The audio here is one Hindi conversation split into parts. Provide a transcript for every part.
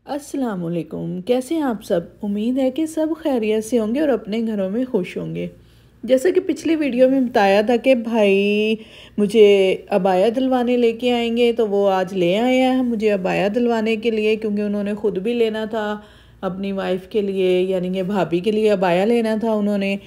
अस्सलाम वालेकुम। कैसे हैं आप सब? उम्मीद है कि सब खैरियत से होंगे और अपने घरों में खुश होंगे। जैसा कि पिछली वीडियो में बताया था कि भाई मुझे अबाया दिलवाने लेके आएंगे, तो वो आज ले आए हैं मुझे अबाया दिलवाने के लिए, क्योंकि उन्होंने ख़ुद भी लेना था अपनी वाइफ के लिए, यानी कि भाभी के लिए अबाया लेना था उन्होंने।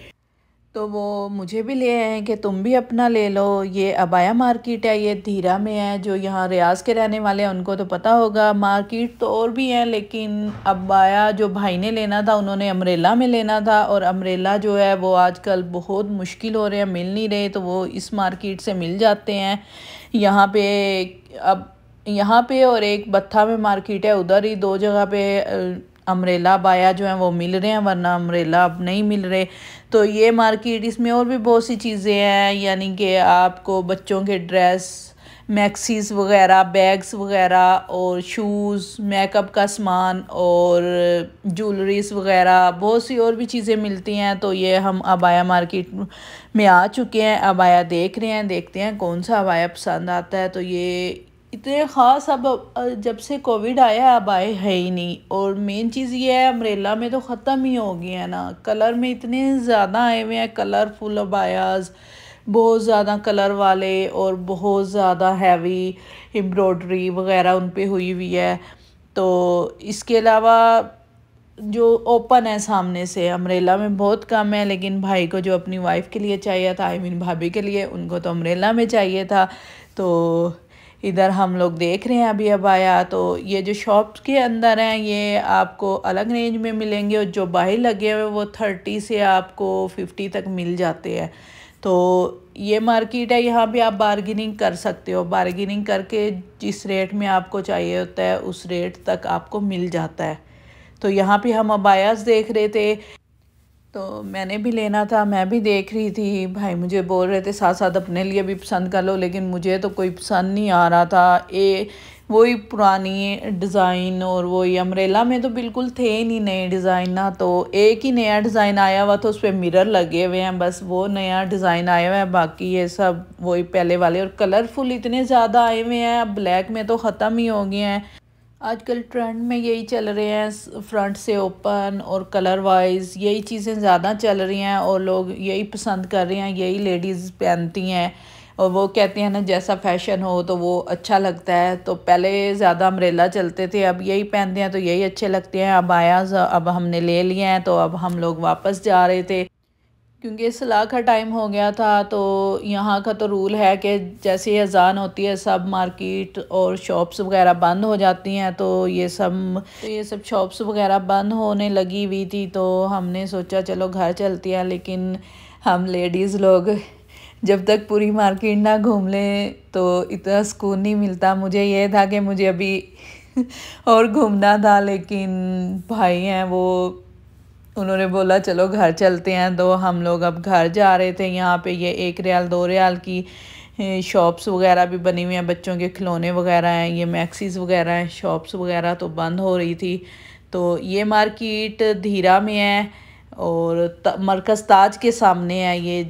तो वो मुझे भी ले आए हैं कि तुम भी अपना ले लो। ये अबाया मार्केट है, ये धीरा में है। जो यहाँ रियाज के रहने वाले हैं उनको तो पता होगा। मार्केट तो और भी हैं, लेकिन अबाया जो भाई ने लेना था उन्होंने अम्ब्रेला में लेना था, और अम्ब्रेला जो है वो आजकल बहुत मुश्किल हो रहे हैं, मिल नहीं रहे, तो वो इस मार्केट से मिल जाते हैं यहाँ पे। अब यहाँ पे और एक बत्था में मार्केट है, उधर ही दो जगह पे अम्ब्रेला बाया जो है वो मिल रहे हैं, वरना अम्ब्रेला अब नहीं मिल रहे। तो ये मार्केट, इसमें और भी बहुत सी चीज़ें हैं, यानी कि आपको बच्चों के ड्रेस, मैक्सीज वगैरह, बैग्स वगैरह, और शूज़, मेकअप का सामान और ज्वेलरीज वगैरह, बहुत सी और भी चीज़ें मिलती हैं। तो ये हम अबाया मार्केट में आ चुके हैं, अबाया देख रहे हैं, देखते हैं कौन सा अबाया पसंद आता है। तो ये इतने ख़ास अब जब से कोविड आया अब आए है ही नहीं। और मेन चीज़ ये है, अम्ब्रेला में तो ख़त्म ही हो गए हैं ना, कलर में इतने ज़्यादा आए हुए हैं, कलरफुल अबायाज, बहुत ज़्यादा कलर वाले, और बहुत ज़्यादा हैवी एम्ब्रॉयडरी वगैरह उन पे हुई हुई है। तो इसके अलावा जो ओपन है सामने से अम्ब्रेला में बहुत कम है, लेकिन भाई को जो अपनी वाइफ के लिए चाहिए था, आई मीन भाभी के लिए, उनको तो अम्ब्रेला में चाहिए था। तो इधर हम लोग देख रहे हैं अभी अबाया। तो ये जो शॉप्स के अंदर हैं ये आपको अलग रेंज में मिलेंगे, और जो बाहर लगे हुए वो 30 से आपको 50 तक मिल जाते हैं। तो ये मार्केट है, यहाँ पे आप बार्गेनिंग कर सकते हो, बार्गेनिंग करके जिस रेट में आपको चाहिए होता है उस रेट तक आपको मिल जाता है। तो यहाँ पे हम अबायास देख रहे थे, तो मैंने भी लेना था, मैं भी देख रही थी। भाई मुझे बोल रहे थे साथ साथ अपने लिए भी पसंद कर लो, लेकिन मुझे तो कोई पसंद नहीं आ रहा था। वही पुरानी डिज़ाइन, और वही अम्ब्रेला में तो बिल्कुल थे ही नहीं नए डिज़ाइन ना। तो एक ही नया डिज़ाइन आया हुआ था, उस पर मिरर लगे हुए हैं, बस वो नया डिज़ाइन आया हुआ है, बाकी ये सब वही पहले वाले। और कलरफुल इतने ज़्यादा आए हुए हैं, अब ब्लैक में तो ख़त्म ही हो गए हैं। आजकल ट्रेंड में यही चल रहे हैं, फ्रंट से ओपन और कलर वाइज यही चीज़ें ज़्यादा चल रही हैं, और लोग यही पसंद कर रहे हैं, यही लेडीज़ पहनती हैं। और वो कहते हैं ना, जैसा फैशन हो तो वो अच्छा लगता है। तो पहले ज़्यादा अम्ब्रेला चलते थे, अब यही पहनते हैं तो यही अच्छे लगते हैं। अब आया, अब हमने ले लिए हैं, तो अब हम लोग वापस जा रहे थे, क्योंकि सलाह का टाइम हो गया था। तो यहाँ का तो रूल है कि जैसे ही अजान होती है सब मार्केट और शॉप्स वगैरह बंद हो जाती हैं। तो ये सब शॉप्स वगैरह बंद होने लगी हुई थी, तो हमने सोचा चलो घर चलती है। लेकिन हम लेडीज़ लोग जब तक पूरी मार्केट ना घूम लें तो इतना सुकून नहीं मिलता। मुझे ये था कि मुझे अभी और घूमना था, लेकिन भाई हैं वो, उन्होंने बोला चलो घर चलते हैं। तो हम लोग अब घर जा रहे थे। यहाँ पे ये 1 रियाल 2 रियाल की शॉप्स वगैरह भी बनी हुई हैं, बच्चों के खिलौने वगैरह हैं, ये मैक्सीज वगैरह हैं। शॉप्स वगैरह तो बंद हो रही थी। तो ये मार्केट धीरा में है, और मरकज़ ताज के सामने है। ये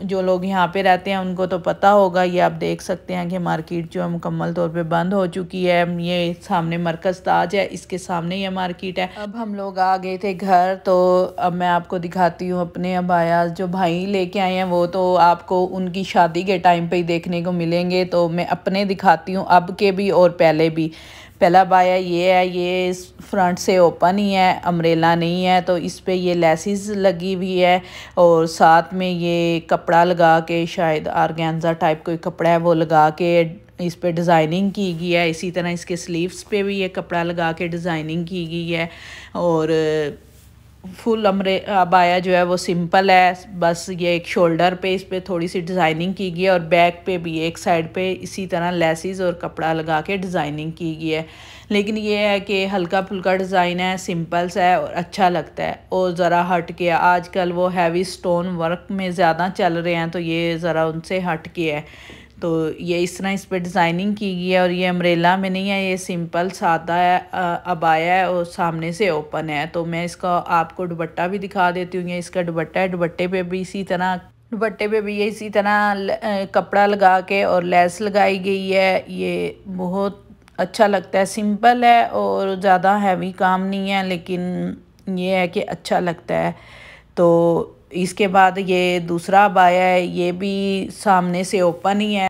जो लोग यहाँ पे रहते हैं उनको तो पता होगा। ये आप देख सकते हैं कि मार्केट जो है मुकम्मल तौर पे बंद हो चुकी है। ये सामने मरकज़ ताज है, इसके सामने ये मार्केट है। अब हम लोग आ गए थे घर, तो अब मैं आपको दिखाती हूँ अपने अबाया। जो भाई लेके आए हैं वो तो आपको उनकी शादी के टाइम पे ही देखने को मिलेंगे, तो मैं अपने दिखाती हूँ, अब के भी और पहले भी। पहला अबाया ये है, ये फ्रंट से ओपन ही है, अम्ब्रेला नहीं है। तो इस पे ये लेसिस लगी हुई है, और साथ में ये कपड़ा लगा के, शायद आर्गेन्जा टाइप कोई कपड़ा है वो लगा के इस पे डिज़ाइनिंग की गई है। इसी तरह इसके स्लीव्स पे भी ये कपड़ा लगा के डिज़ाइनिंग की गई है। और फुल अबाया जो है वो सिंपल है, बस ये एक शोल्डर पे इस पे थोड़ी सी डिज़ाइनिंग की गई है, और बैक पे भी एक साइड पे इसी तरह लेसिस और कपड़ा लगा के डिज़ाइनिंग की गई है। लेकिन ये है कि हल्का फुल्का डिज़ाइन है, सिंपल सा है, और अच्छा लगता है। और ज़रा हट के, आजकल वो हैवी स्टोन वर्क में ज़्यादा चल रहे हैं, तो ये ज़रा उनसे हट के है। तो ये इस तरह इस पर डिज़ाइनिंग की गई है, और ये अम्ब्रेला में नहीं है, ये सिंपल सादा है, अबाया है, और सामने से ओपन है। तो मैं इसका आपको दुपट्टा भी दिखा देती हूँ। ये इसका दुपट्टा है, दुपट्टे पे भी इसी तरह कपड़ा लगा के और लेस लगाई गई है। ये बहुत अच्छा लगता है, सिंपल है और ज़्यादा हैवी काम नहीं है, लेकिन ये है कि अच्छा लगता है। तो इसके बाद ये दूसरा अबाया है, ये भी सामने से ओपन ही है।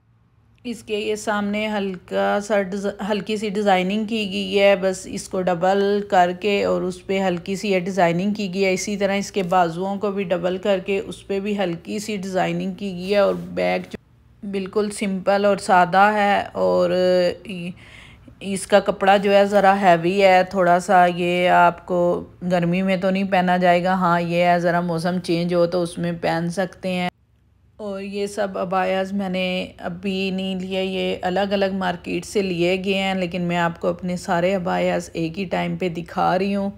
इसके ये सामने हल्की सी डिज़ाइनिंग की गई है, बस इसको डबल करके और उस पर हल्की सी ये डिज़ाइनिंग की गई है। इसी तरह इसके बाजुओं को भी डबल करके उस पर भी हल्की सी डिज़ाइनिंग की गई है। और बैग बिल्कुल सिंपल और सादा है, और इसका कपड़ा जो है ज़रा हैवी है थोड़ा सा। ये आपको गर्मी में तो नहीं पहना जाएगा, हाँ ये है ज़रा मौसम चेंज हो तो उसमें पहन सकते हैं। और ये सब अबायाज़ मैंने अभी नहीं लिए, ये अलग अलग मार्केट से लिए गए हैं, लेकिन मैं आपको अपने सारे अबायाज़ एक ही टाइम पे दिखा रही हूँ।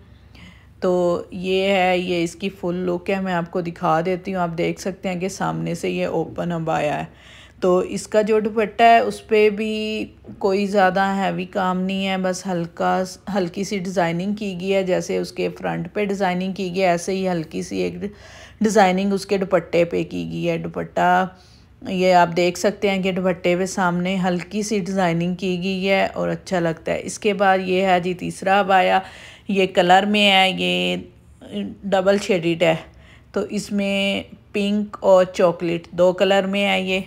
तो ये है, ये इसकी फुल लुक है, मैं आपको दिखा देती हूँ। आप देख सकते हैं कि सामने से ये ओपन अबाया है। तो इसका जो दुपट्टा है उस पर भी कोई ज़्यादा हैवी काम नहीं है, बस हल्की सी डिज़ाइनिंग की गई है। जैसे उसके फ्रंट पे डिज़ाइनिंग की गई है, ऐसे ही हल्की सी एक डिज़ाइनिंग उसके दुपट्टे पे की गई है। दुपट्टा ये आप देख सकते हैं कि दुपट्टे पे सामने हल्की सी डिज़ाइनिंग की गई है और अच्छा लगता है। इसके बाद ये है जी तीसरा अबाया, ये कलर में है, ये डबल शेडेड है। तो इसमें पिंक और चॉकलेट दो कलर में है ये,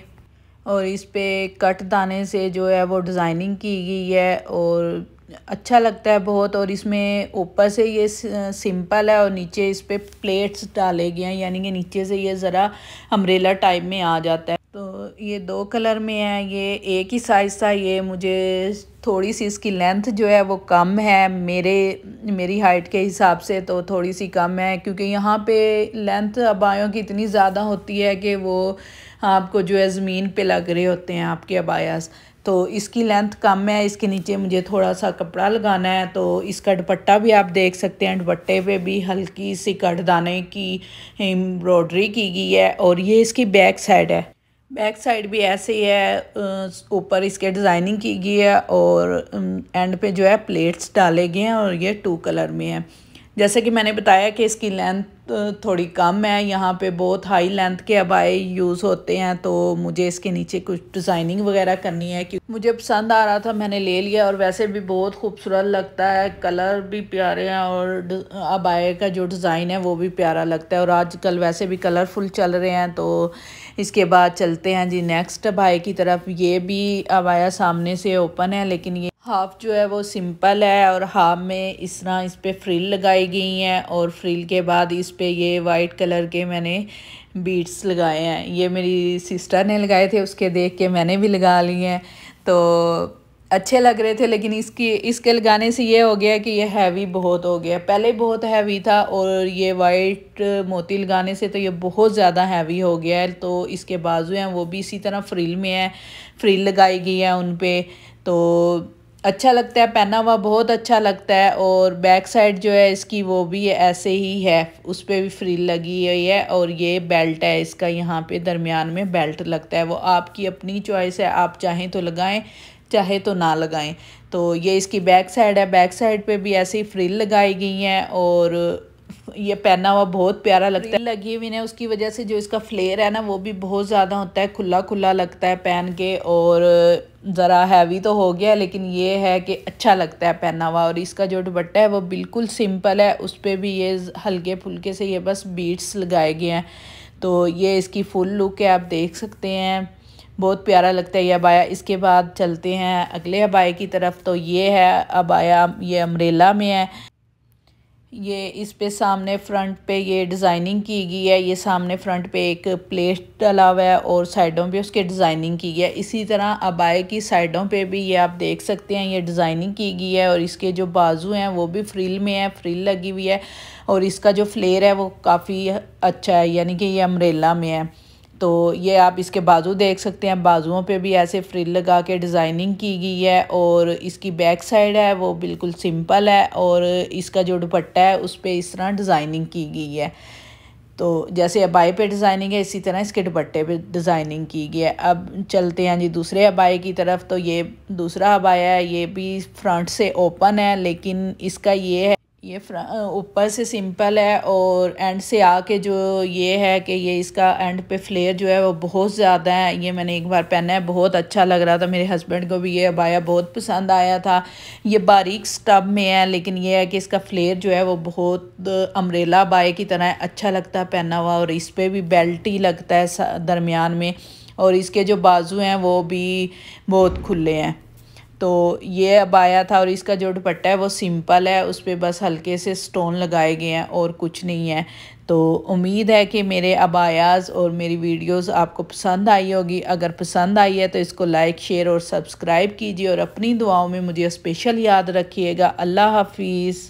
और इस पे कट दाने से जो है वो डिज़ाइनिंग की गई है और अच्छा लगता है बहुत। और इसमें ऊपर से ये सिंपल है और नीचे इस पे प्लेट्स डाले गए हैं, यानी कि नीचे से ये ज़रा अम्ब्रेला टाइप में आ जाता है। तो ये दो कलर में है, ये एक ही साइज़ था। ये मुझे थोड़ी सी इसकी लेंथ जो है वो कम है मेरी हाइट के हिसाब से, तो थोड़ी सी कम है, क्योंकि यहाँ पे लेंथ अबायों की इतनी ज़्यादा होती है कि वो आपको जो है ज़मीन पे लग रहे होते हैं आपके अबायास। तो इसकी लेंथ कम है, इसके नीचे मुझे थोड़ा सा कपड़ा लगाना है। तो इसका दुपट्टा भी आप देख सकते हैं, दुपट्टे पे भी हल्की सी कटदाने की एम्ब्रॉयडरी की गई है। और ये इसकी बैक साइड है, बैक साइड भी ऐसे ही है, ऊपर इसके डिज़ाइनिंग की गई है और एंड पे जो है प्लेट्स डाले गए हैं, और ये 2 कलर में है। जैसे कि मैंने बताया कि इसकी लेंथ थोड़ी कम है, यहाँ पे बहुत हाई लेंथ के अबाए यूज़ होते हैं, तो मुझे इसके नीचे कुछ डिज़ाइनिंग वगैरह करनी है, क्योंकि मुझे पसंद आ रहा था मैंने ले लिया। और वैसे भी बहुत खूबसूरत लगता है, कलर भी प्यारे हैं और अबाए का जो डिज़ाइन है वो भी प्यारा लगता है। और आजकल वैसे भी कलरफुल चल रहे हैं। तो इसके बाद चलते हैं जी नेक्स्ट अबाए की तरफ। ये भी अबाया सामने से ओपन है, लेकिन ये हाफ जो है वो सिंपल है और हाफ में इस तरह इस पे फ्रिल लगाई गई हैं, और फ्रिल के बाद इस पे ये वाइट कलर के मैंने बीड्स लगाए हैं। ये मेरी सिस्टर ने लगाए थे, उसके देख के मैंने भी लगा लिए हैं। तो अच्छे लग रहे थे, लेकिन इसके लगाने से ये हो गया कि ये हैवी बहुत हो गया। पहले बहुत हैवी था और ये वाइट मोती लगाने से तो ये बहुत ज़्यादा हैवी हो गया है। तो इसके बाजू हैं वो भी इसी तरह फ्रिल में है, फ्रिल लगाई गई है उन पे। तो अच्छा लगता है, पहना हुआ बहुत अच्छा लगता है। और बैक साइड जो है इसकी वो भी ऐसे ही है, उस पर भी फ्रिल लगी हुई है। और ये बेल्ट है इसका, यहाँ पे दरमियान में बेल्ट लगता है। वो आपकी अपनी चॉइस है, आप चाहें तो लगाएं चाहे तो ना लगाएं। तो ये इसकी बैक साइड है, बैक साइड पे भी ऐसे ही फ्रिल लगाई गई हैं और ये पहना हुआ बहुत प्यारा लगता है। लगी हुई है उसकी वजह से जो इसका फ्लेयर है ना वो भी बहुत ज़्यादा होता है, खुला खुला लगता है पहन के। और ज़रा हैवी तो हो गया, लेकिन ये है कि अच्छा लगता है पहना हुआ। और इसका जो दुपट्टा है वो बिल्कुल सिंपल है, उस पर भी ये हल्के फुल्के से ये बस बीड्स लगाए गए हैं। तो ये इसकी फुल लुक है, आप देख सकते हैं, बहुत प्यारा लगता है ये अबाया। इसके बाद चलते हैं अगले अबाए की तरफ। तो ये है अबाया, ये अम्ब्रेला में है। ये इस पे सामने फ्रंट पे ये डिज़ाइनिंग की गई है, ये सामने फ्रंट पे एक प्लेट डला हुआ है और साइडों पे उसके डिज़ाइनिंग की गई है। इसी तरह अबाए की साइडों पे भी ये आप देख सकते हैं ये डिज़ाइनिंग की गई है। और इसके जो बाजू हैं वो भी फ्रिल में है, फ्रिल लगी हुई है। और इसका जो फ्लेयर है वो काफ़ी अच्छा है, यानी कि ये अम्ब्रेला में है। तो ये आप इसके बाजू देख सकते हैं, बाजुओं पे भी ऐसे फ्रिल लगा के डिज़ाइनिंग की गई है। और इसकी बैक साइड है वो बिल्कुल सिंपल है, और इसका जो दुपट्टा है उस पर इस तरह डिज़ाइनिंग की गई है। तो जैसे अबाए पे डिज़ाइनिंग है इसी तरह इसके दुपट्टे पे डिज़ाइनिंग की गई है। अब चलते हैं जी दूसरे अबाए की तरफ। तो ये दूसरा अबाया है, ये भी फ्रंट से ओपन है, लेकिन इसका ये है, ये ऊपर से सिंपल है और एंड से आके जो ये है कि ये इसका एंड पे फ्लेयर जो है वो बहुत ज़्यादा है। ये मैंने एक बार पहना है, बहुत अच्छा लग रहा था, मेरे हस्बैंड को भी ये अबाया बहुत पसंद आया था। ये बारीक स्टब में है लेकिन ये है कि इसका फ्लेयर जो है वो बहुत अम्ब्रेला अबाया की तरह है, अच्छा लगता है पहना हुआ। और इस पर भी बेल्ट ही लगता है दरमियान में, और इसके जो बाजू हैं वो भी बहुत खुले हैं। तो ये अबाया था और इसका जो दुपट्टा है वो सिंपल है, उस पर बस हल्के से स्टोन लगाए गए हैं और कुछ नहीं है। तो उम्मीद है कि मेरे अबायाज़ और मेरी वीडियोस आपको पसंद आई होगी। अगर पसंद आई है तो इसको लाइक शेयर और सब्सक्राइब कीजिए और अपनी दुआओं में मुझे स्पेशल याद रखिएगा। अल्लाह हाफिज़।